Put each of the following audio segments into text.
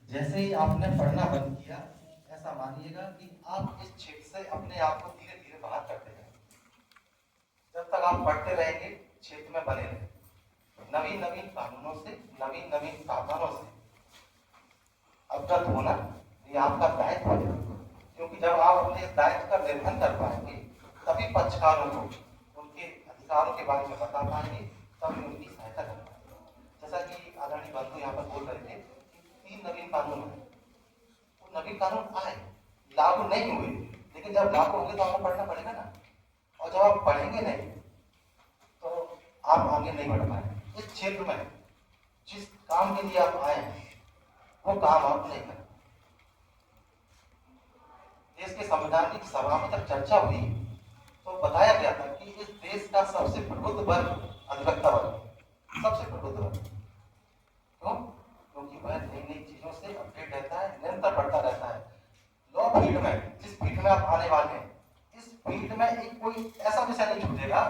जैसे ही आपने पढ़ना बंद किया, ऐसा मानिएगा कि आप इस क्षेत्र से अपने आप को धीरे धीरे बाहर करते जाएंगे। जब तक आप पढ़ते रहेंगे, क्षेत्र में बने रहेंगे, नवीन नवीन कानूनों से, नवीन नवीन प्रावधानों से अवगत होना ये आपका दायित्व है। क्योंकि जब आप अपने इस दायित्व का निर्वहन कर पाएंगे, तभी पक्षकारों को उनके अधिकारों के बारे में बता पाएंगे, तभी उनकी सहायता कर पाएंगे। जैसा कि आदरणीय बंधु यहाँ पर बोल रहे थे कि 3 नवीन कानून है, वो नवीन कानून आए, लागू नहीं हुए, लेकिन जब लागू होंगे तो आपको पढ़ना पड़ेगा ना। और जब आप पढ़ेंगे नहीं तो आप आगे नहीं बढ़ पाएंगे। इस क्षेत्र में जिस काम के लिए आप आए हैं वो काम आप नहीं करें। देश के संविधान की सभा में जब चर्चा हुई तो बताया गया था कि इस देश का सबसे प्रबुद्ध वर्ग अधिवक्ता वर्ग, सबसे प्रबुद्ध वर्ग। क्यों? क्योंकि वह नई नई चीजों से अपडेट रहता है, निरंतर बढ़ता रहता है। लॉ फील्ड में, जिस फील्ड में आप आने वाले हैं, इस फील्ड में एक कोई ऐसा विषय नहीं छूटेगा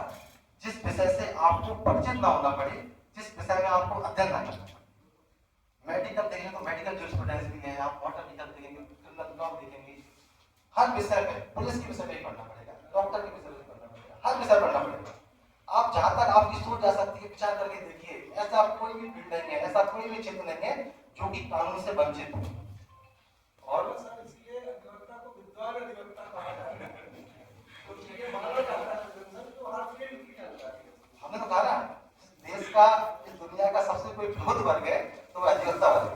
जिस विषय से आपको परिचित ना होना पड़े, जिस विषय में आपको अध्ययन ना करना पड़े। मेडिकल देखेंगे तो मेडिकल जूरिस्प्रूडेंस भी है, आप वाटर लीगल देखेंगे, क्रिमिनल लॉ देखेंगे, हर विषय में, पुलिस के विषय में पढ़ना पड़ेगा, डॉक्टर के विषय में पढ़ना पड़ेगा, हर विषय पढ़ना पड़ेगा। आप जहां तक आपकी सोच जा सकती है, विचार करके देखिए, ऐसा कोई भी फील्ड नहीं है, ऐसा कोई भी क्षेत्र नहीं है जो कि कानून से वंचित हो। और इसलिए अधिवक्ता को विद्वान अधिवक्ता कहा जाता है। तो ये माना जाता है तो हर फील्ड की चलता है। हमने तो कहा देश का, इस दुनिया का सबसे कोई प्रबुद्ध वर्ग है तो वह अधिवक्ता वर्ग है।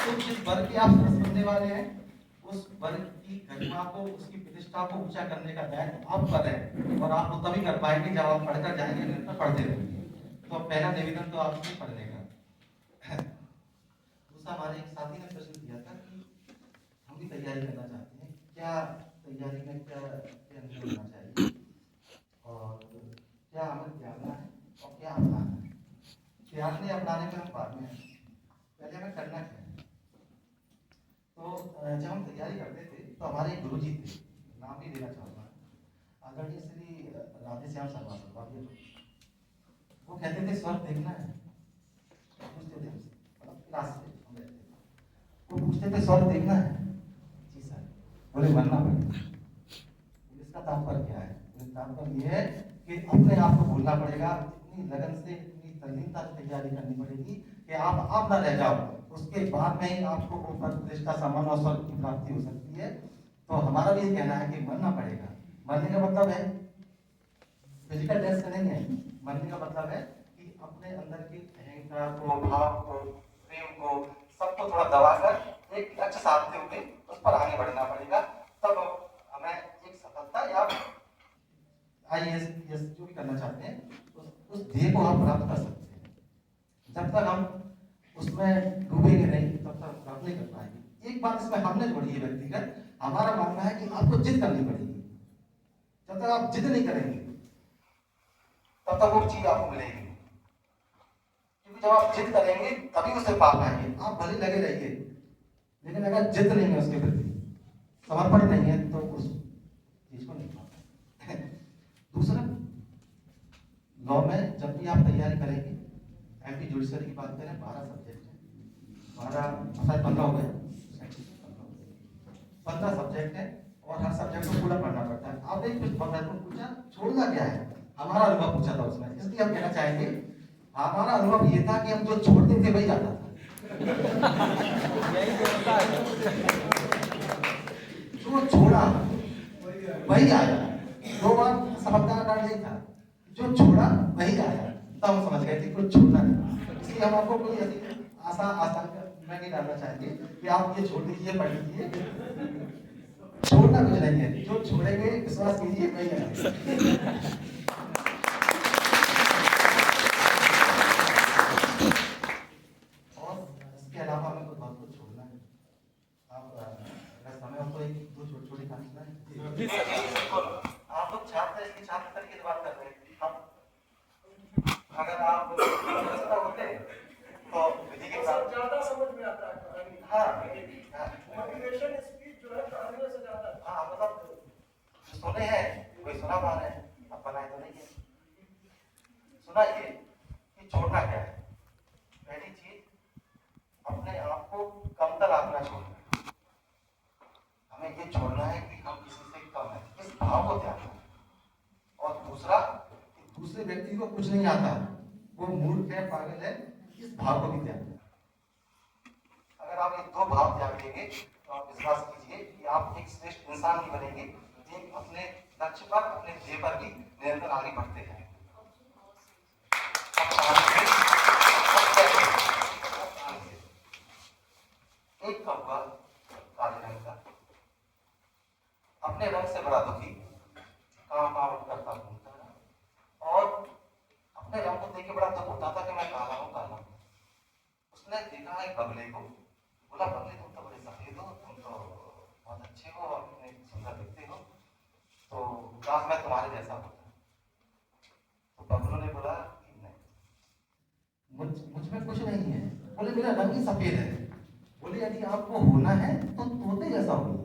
तो जिस वर्ग के आप सदस्य बनने वाले हैं, उस वर्ग की गरिमा को, उसकी प्रतिष्ठा को ऊंचा करने का दायित्व आप कर रहे हैं, और आप वो तभी कर पाएंगे जब आप पढ़कर जाएंगे, निरंतर पढ़ते रहेंगे। तो पहला निवेदन तो आपसे पढ़ने का। दूसरा, हमारे एक साथी ने प्रश्न किया था कि हम भी तैयारी करना चाहते हैं, क्या तैयारी में क्या नहीं होना चाहिए, और क्या हमें त्यागना है और क्या अपनाना है। त्यागने अपनाने में हम बाद में, पहले हमें करना क्या है। तो जब हम तैयारी करते थे तो हमारे एक गुरुजी थे, नाम भी देना चाहूँगा, आदरणीय श्री राधेश्याम शर्मा सर। वो कहते थे स्वर्ग देखना है, पूछते थे हमसे, मतलब क्लास में हम रहते थे, वो पूछते थे स्वर्ग देखना है, जी सर। बोले बनना पड़ेगा। इसका तात्पर्य क्या है? तात्पर्य यह है कि अपने आप को भूलना पड़ेगा, इतनी लगन से, इतनी तल्लीनता से तैयारी करनी पड़ेगी कि आप ना रह जाओ। उसके बाद में ही आपको वो पद प्रतिष्ठा, सम्मान और स्वर्ग की प्राप्ति हो सकती है। तो हमारा भी कहना है कि मरना पड़ेगा। मरने का मतलब है फिजिकल डेथ से नहीं है। मरने का मतलब है कि अपने अंदर के अहंकार को, भाव को, प्रेम को, सबको थोड़ा दबाकर एक लक्ष्य साधते हुए उस पर आगे बढ़ना पड़ेगा। तब हमें एक सफलता या IAS जो भी करना चाहते हैं उस ध्येय को आप प्राप्त कर सकते हैं। जब तक हम उसमें डूबेंगे नहीं तब तक प्राप्त नहीं कर पाएंगे। एक बात इसमें हमने जोड़ी है व्यक्तिगत, हमारा मानना है कि आपको जिद करनी पड़ेगी। जब तक आप जिद नहीं करेंगे तब तक वो चीज आपको मिलेगी, क्योंकि जब आप जिद करेंगे तभी उसे पा पाएंगे। आप भले लगे रहिए, लेकिन अगर जिद नहीं है, उसके प्रति समर्पण नहीं है, तो उस चीज को नहीं पा पाएंगे। दूसरा, लॉ में जब भी आप तैयारी करेंगे, MP जुडिशरी की बात करें, 12 सब्जेक्ट है, 15 हो गए, 15 सब्जेक्ट है, और हर सब्जेक्ट को पूरा पढ़ना पड़ता है। आपने कुछ महत्वपूर्ण पूछा, छोड़ना क्या है, हमारा अनुभव पूछा था उसमें, इसलिए हम कहना चाहेंगे हमारा अनुभव ये था कि हम जो छोड़ते थे वही जाता था। जो छोड़ा वही आया। 2 बार सफलता का कारण नहीं था, जो छोड़ा वही आया। तब हम समझ गए थे कुछ छोड़ना नहीं। इसलिए हम आपको कोई ऐसी आसान मैं नहीं डालना चाहेंगे कि आप ये छोड़ दीजिए, पढ़ लीजिए। छोड़ना कुछ नहीं है, जो छोड़ेंगे विश्वास कीजिए वही है। और इसके अलावा हमें कुछ बहुत कुछ छोड़ना है। आप अगर समय हो तो 1-2 छोटी कहानी सुनाएं। आप लोग छात्र, इसकी छात्र तरीके से बात कर रहे हैं। अगर आप होते तो विधि के साथ ज्यादा समझ में आता है कहानी। हाँ, मोटिवेशन स्पीच जो है कहानियों से ज्यादा। हाँ, मतलब सुने हैं, कोई सुना पा रहे हैं, अब बनाए तो समतल आंकड़ा छोड़ना है। हमें ये छोड़ना है कि हम किसी से कम है, इस भाव को त्यागना है। और दूसरा, दूसरे व्यक्ति को कुछ नहीं आता, वो मूर्ख है, पागल है, इस भाव को भी त्यागना है। अगर आप ये दो भाव त्याग देंगे तो आप विश्वास कीजिए कि आप एक श्रेष्ठ इंसान भी बनेंगे, एक अपने लक्ष्य पर, अपने ध्येय पर भी निरंतर आगे बढ़ते हैं। एक कौवा काले रंग का, अपने रंग से बड़ा दुखी, काम करता घूमता है और अपने रंग को देख के बड़ा दुख होता था कि मैं काला हूँ, काला हूँ। उसने देखा एक बगले को, बोला बगले तुम तो बड़े सफेद हो, तुम तो बहुत अच्छे हो और इतने सुंदर दिखते हो, तो काश मैं तुम्हारे जैसा होता। तो बगलों ने बोला कि नहीं, मुझ में कुछ नहीं है। बोले मेरा रंग ही सफेद है। बोले यदि आपको होना है तो तोते जैसा होइए।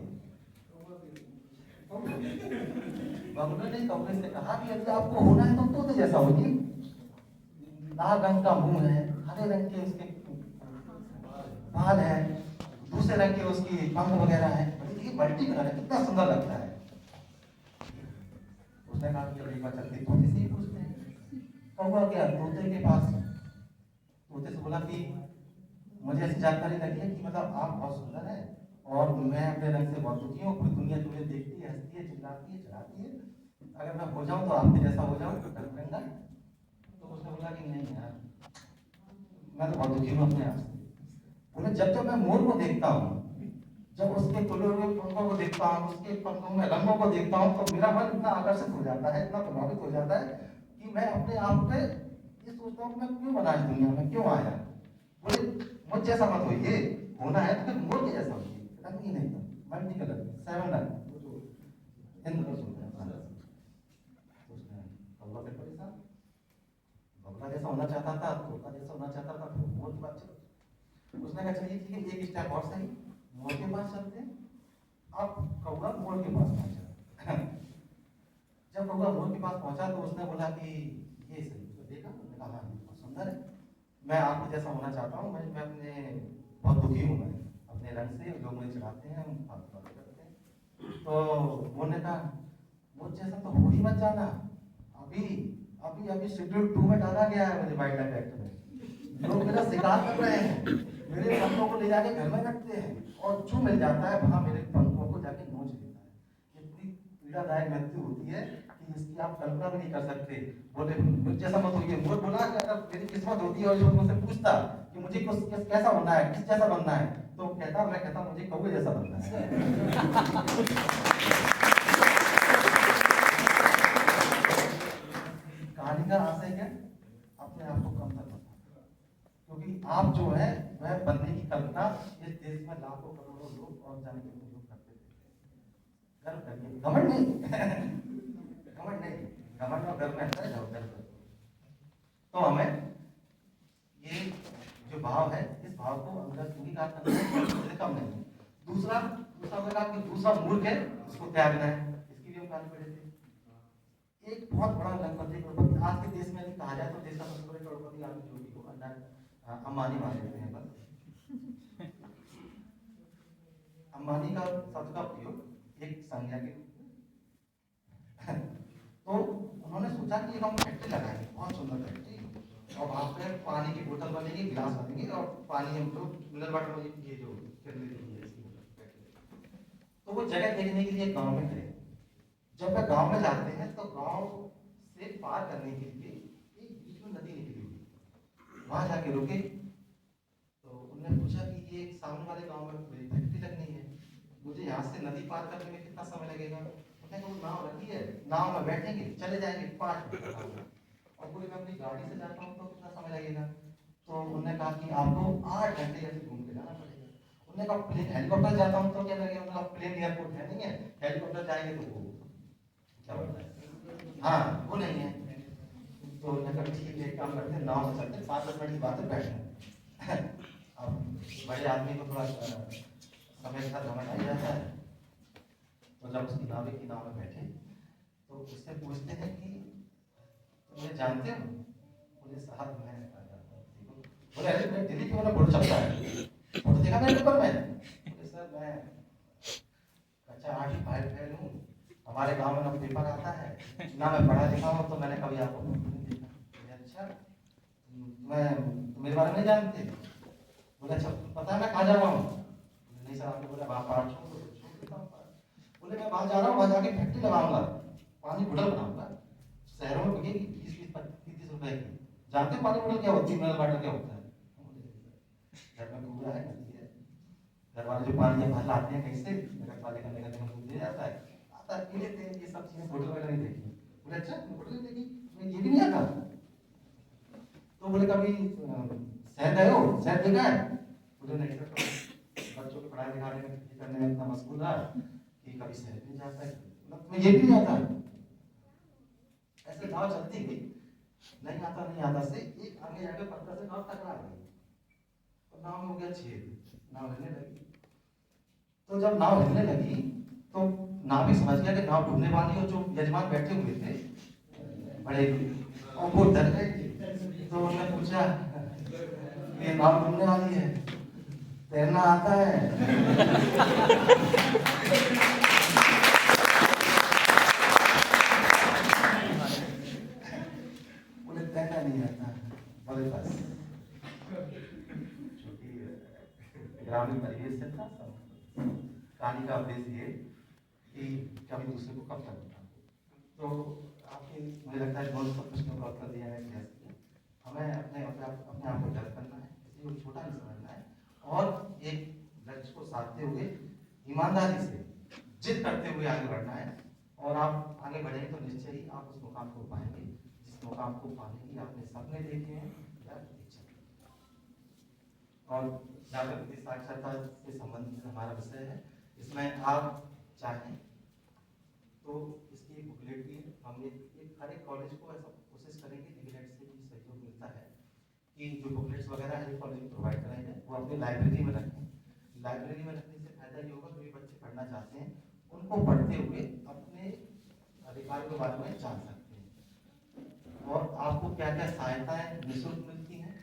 बगलों ने कौवे से कहा कि यदि आपको होना है तो तोते जैसा होइए। लाल रंग का मुंह है, हरे रंग के उसके बाल है, दूसरे रंग के उसकी पंख वगैरह है, देखिए मल्टी कलर है, कितना सुंदर लगता है। उसने कहा कि एक बार चलते तोते से ही पूछते हैं। कौवा गया तोते के पास, तोते से बोला कि मुझे ऐसी जानकारी लगी है कि मतलब आप बहुत सुंदर है और मैं अपने रंग से बहुत दुखी हूँ, पूरी दुनिया तुम्हें देखती है, हंसती है, चिल्लाती है, चढ़ाती है, अगर मैं हो जाऊँ तो आपके जैसा हो जाऊँ रंगा। तो उसने बोला कि नहीं यार, मैं तो बहुत दुखी हूँ अपने आप से। बोले जब मैं मोर को देखता हूँ, जब उसके खुले हुए पंखों को देखता हूँ, उसके पंखों में रंगों को देखता हूँ, तो मेरा मन इतना आकर्षित हो जाता है, इतना प्रभावित हो जाता है कि मैं अपने आप पे ये सोचता हूँ कि मैं क्यों बना इस दुनिया में, क्यों आया। बोले मुझ जैसा मत होइए, होना है तो फिर मोर के जैसा होइए, रंग ही नहीं था, मल्टी कलर, 7 रंग। कौवा फिर परेशान, बगला जैसा होना चाहता था, तोता जैसा होना चाहता था, तो मोर की बात चलो। उसने कहा चलिए ठीक है, एक स्टेप और सही, मोर के पास चलते हैं। अब कौवा मोर के पास पहुंचा। जब कौवा मोर के पास पहुंचा तो उसने बोला कि ये सही, तो देखा, उसने कहा हाँ ये बहुत सुंदर है, मैं आपके जैसा होना चाहता हूँ, मैं अपने बहुत दुखी हूँ, मैं अपने रंग से, लोग मुझे चढ़ाते हैं, फालतू बातें करते हैं। तो उन्होंने कहा मुझ जैसा तो हो ही मत जाना, अभी अभी अभी शेड्यूल 2 में डाला गया है मुझे वाइल्ड लाइफ एक्ट में। लोग मेरा शिकार कर रहे हैं, मेरे पंखों को ले जाके घर में रखते हैं और जो मिल जाता है वहां मेरे पंखों को जाके नोच लेता है। इतनी पीड़ादायक मृत्यु होती है कि इसकी आप कल्पना भी नहीं कर सकते। बोले मुझ जैसा मत होइए। मोर बोला कि अगर मेरी किस्मत होती है और जो मुझसे पूछता कि मुझे कैसा बनना है, किस जैसा बनना है, तो मैं कहता मुझे कौवे जैसा बनना है। कहानी का आशय क्या, अपने आप को कम कर सकता, क्योंकि आप जो है वह बनने की कल्पना इस देश में लाखों करोड़ों लोग और जाने के लोग करते थे। गर्व करिए, घमंड नहीं। घमंड नहीं, घमंड और गर्व में अंतर है, गर्व। तो हमें ये जो भाव है, इस भाव को अंदर अंगीकार करना है, कम नहीं। दूसरा कहा कि दूसरा मूर्ख है, उसको त्यागना है, इसकी भी हम कहानी पढ़े थे। एक बहुत बड़ा लखपति करोड़पति आज के देश में यदि कहा जाए तो देश का सबसे बड़े करोड़पति आदमी जो भी हो, अंबानी मान लेते हैं। पर अंबानी का शब्द का प्रयोग एक संज्ञा के तो उन्होंने सोचा कि हम फैक्ट्री लगाएंगे, बहुत सुंदर फैक्ट्री, और वहाँ पे पानी की बोतल बनेगी, गिलास बनेंगे और पानी हम लोग मिनरल वाटर ये जो तो वो जगह देखने के लिए गांव में गए। जब वह गांव में जाते हैं तो गांव से पार करने के लिए एक बीच में नदी निकली हुई, वहां जाके रुके। तो उन्होंने पूछा कि ये सामने वाले गांव में फैक्ट्री लगनी है, मुझे यहाँ से नदी पार करने में कितना समय लगेगा। उन्होंने कहा वो नाव रखी है, नाव में बैठेंगे, चले जाएंगे 5 मिनट। और बोले मैं अपनी गाड़ी से जाता हूँ तो कितना समय लगेगा। तो उन्होंने कहा कि आपको 8 घंटे ऐसे घूम के जाना पड़ेगा। उन्होंने कहा प्लेन हेलीकॉप्टर जाता हूँ तो क्या लगेगा। उन्होंने कहा प्लेन एयरपोर्ट है नहीं है, हेलीकॉप्टर जाएंगे तो वो क्या बोलता है, हाँ वो नहीं है। तो उन्होंने कहा ठीक है, काम करते हैं, नाव से चलते 5-10 मिनट की बात है, बैठना। अब बड़े आदमी को थोड़ा समय का घमंड आ जाता है। तो जब उसकी नाव में बैठे तो उससे पूछते हैं कि मुझे जानते हो। बोले साहब मैं बोले अरे मैं दिल्ली के वाला फोटो छपता है, फोटो देखा मैंने पेपर में। ना मैं पढ़ा लिखा हूँ तो मैंने कभी आपको नहीं देखा। बोले अच्छा मैं मेरे बारे में नहीं जानते? बोले अच्छा पता है मैं कहाँ जा रहा हूँ? नहीं सर आपने बोला वहाँ पार्ट छोड़ दो, छोड़ देता हूँ पार्ट। बोले मैं वहाँ जा रहा हूँ, वहाँ जाके फैक्ट्री लगाऊंगा, पानी बोतल बनाऊंगा, शहरों में बिकेगी 20-30 रुपए की। जानते हो पानी बोतल क्या होती है, मिनरल वाटर क्या होता है? घर में कुआं है, नदी है, घर वाले जो पानी भर लाते हैं कहीं से, नगर पालिका का निगम दूध दे जाता है, आता है पी लेते हैं। ये सब चीजें बोतल वगैरह नहीं देखी। बोले अच्छा बोतल नहीं देखी, मैं ये भी नहीं आता। तो बोले कभी शहर गए हो, शहर देखा है? बोले नहीं सर, तो बच्चों को पढ़ाई लिखाने में करने में इतना मशगूल रहा कि कभी शहर नहीं जाता है, मतलब मैं ये भी नहीं आता। ऐसे गाँव चलती गई, नहीं आता से एक आगे जाकर 15 से गाँव टकरा गई, और नाव में हो गया छेद, नाव हिलने लगी। तो जब नाव हिलने लगी तो नाव भी समझ गया कि नाव डूबने वाली, और जो यजमान बैठे हुए थे बड़े, और वो डर गए। तो उन्होंने पूछा ये नाव डूबने वाली है, तैरना आता है? बोले तैरना नहीं आता। बोले बस ग्रामीण परिवेश से था। कहानी का उद्देश्य ये कि कभी दूसरे को कब तक बताऊं। तो आपके मुझे लगता है बहुत सब प्रश्नों का उत्तर दिया है, प्रयास किया। हमें अपने आप को जज करना है, किसी को छोटा नहीं समझना है, और एक लक्ष्य को साधते हुए ईमानदारी से जिद करते हुए आगे बढ़ना है। और आप आगे बढ़ेंगे तो निश्चय ही आप उस मुकाम को पाएंगे जिस मुकाम को पाने की आपने सपने देखे हैं या इच्छा। और जागृति साक्षरता से संबंधित हमारा विषय है। इसमें आप चाहें तो इसकी बुकलेट भी हम हर एक कॉलेज को ऐसा कोशिश करेंगे, निगलेट से भी सहयोग मिलता है कि जो बुकलेट्स वगैरह हर एक कॉलेज में प्रोवाइड कराएंगे वो अपनी लाइब्रेरी में रखें। लाइब्रेरी में रखने से फायदा ये होगा कि बच्चे पढ़ना चाहते हैं, उनको पढ़ते हुए अपने अधिकारों के बारे में जान सकते हैं, और आपको क्या क्या सहायताएं निःशुल्क मिलती हैं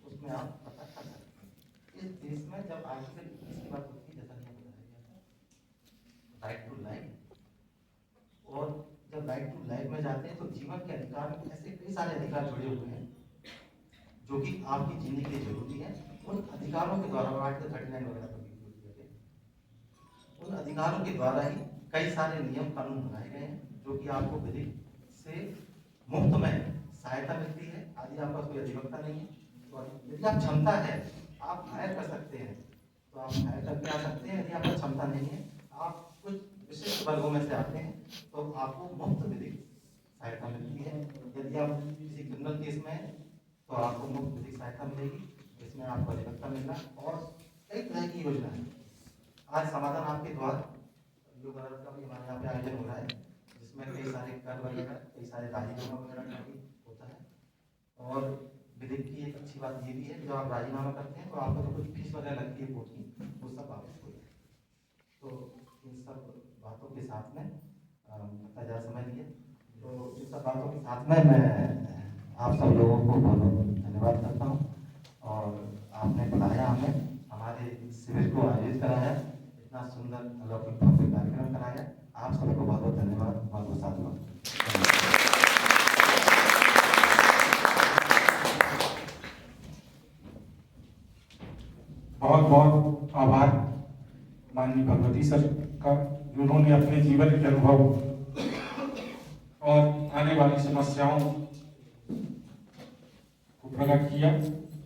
उसमें आप पता कर सकते हैं। इस देश में जब आर्टिकल 21 की बात होती है, जैसा कि बताया गया था, राइट टू लाइफ, और जब राइट टू लाइफ में जाते हैं तो जीवन के अधिकार में ऐसे कई सारे अधिकार जुड़े हुए हैं जो कि आपकी जीने के लिए जरूरी है। उन अधिकारों के द्वारा आर्टिकल 39 वगैरह पर भी किया गया, उन अधिकारों के द्वारा ही कई सारे नियम कानून बनाए गए हैं जो कि आपको विधिक से मुफ्त में सहायता मिलती है। यदि आपका कोई अधिवक्ता नहीं है तो यदि आप क्षमता है आप हायर कर सकते हैं, तो आप हायर करके आ सकते हैं। यदि आपका क्षमता नहीं है, आप कुछ विशिष्ट वर्गों में से आते हैं, तो आपको मुफ्त विधिक सहायता मिलती है। यदि आप किसी क्रिमिनल केस में हैं तो आपको मुफ्त विधिक सहायता मिलेगी, इसमें आपको अधिवक्ता मिलना, और कई तरह की योजना है। आज समाधान आपके द्वार लोक अदालत का भी हमारे यहाँ पे आयोजन हो रहा है, जिसमें कई सारे कर वगैरह, कई सारे राजीनामा वगैरह का भी होता है। और विधिक की एक अच्छी बात ये भी है, जब आप राजीनामा करते हैं तो आपको जो कुछ फीस वगैरह लगती है कोर्ट की, वो सब वापस हो जाए। तो इन सब बातों के साथ में लगता ज़्यादा समय लिए, तो इन सब बातों के साथ में मैं आप सब लोगों को बहुत बहुत धन्यवाद करता हूँ। और आपने बुलाया, हमें हमारे शिविर को आयोजित कराया, इतना सुंदर अलौकिक भव्य कार्यक्रम कराया, आप सबको बहुत बहुत धन्यवाद, बहुत बहुत साधुवाद। बहुत बहुत आभार माननीय भगवती सर का, जिन्होंने अपने जीवन के अनुभव और आने वाली समस्याओं को प्रकट किया।